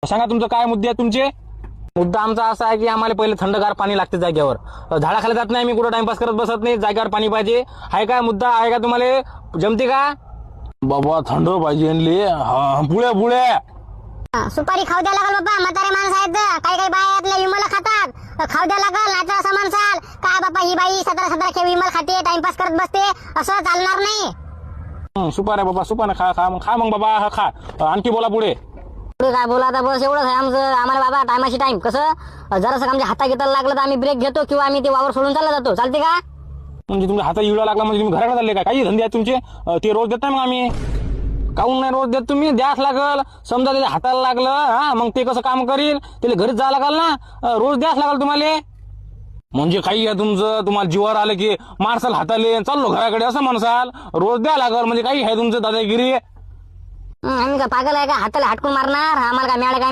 सांगा तुमचं काय मुद्दे आहे तुमचे. मुद्दा आमचा असा आहे की आम्हाला पहिले थंडगार पाणी लागते जागेवर. झाडाखाली जात नाही, मी कुठं टाइमपास करत बसत नाही, जागेवर पाणी पाहिजे. आहे काय मुद्दा आहे का तुम्हाला, जमते का बाबा? थंड पाहिजे. हा पुढे पुढे सुपारी खाऊ द्या लागल बाबा, म्हातारे माणसं आहेत, काही काही बाया आहेत विमल खातात, खाऊ द्या लागल. नाहीतर असं म्हणसाल काय बाबा ही बाई 17 खेळ विमल खाते, टाइमपास करत बसते, असं चालणार नाही. सुपाऱ्या बाबा, सुपाऱ्या खा खा मग, खा मग बाबा, हा खा. आणखी बोला पुढे. पुढे काय बोला आता, बस एवढंच आहे आमचं. आम्हाला बाबा टायमाशी टाइम, कसं जरासं आमच्या हाता घेताला लागलं तर आम्ही ब्रेक घेतो किंवा आम्ही ते वावर सोडून चालला जातो. चालते का? म्हणजे तुमच्या हातात इळा लागला म्हणजे तुम्ही घराकडे चालले का? काही धंदे आहेत तुमचे, ते रोज देत नाही मग आम्ही. काहून नाही रोज देत तुम्ही? द्यास लागल. समजा त्याच्या हाताला लागलं, हा मग ते कसं काम करील, त्याला घरीच जावं लागल ना, रोज द्यास लागल तुम्हाला. म्हणजे काही आहे तुमचं, तुम्हाला जीवावर आलं की मारसाल हाताले, चाललो घराकडे असं म्हणसाल, रोज द्या लागल. म्हणजे काही आहे तुमचं दादागिरी. आम्ही का पागल आहे का? हाताला हटकून मारणार आम्हाला काय मिळालं काय?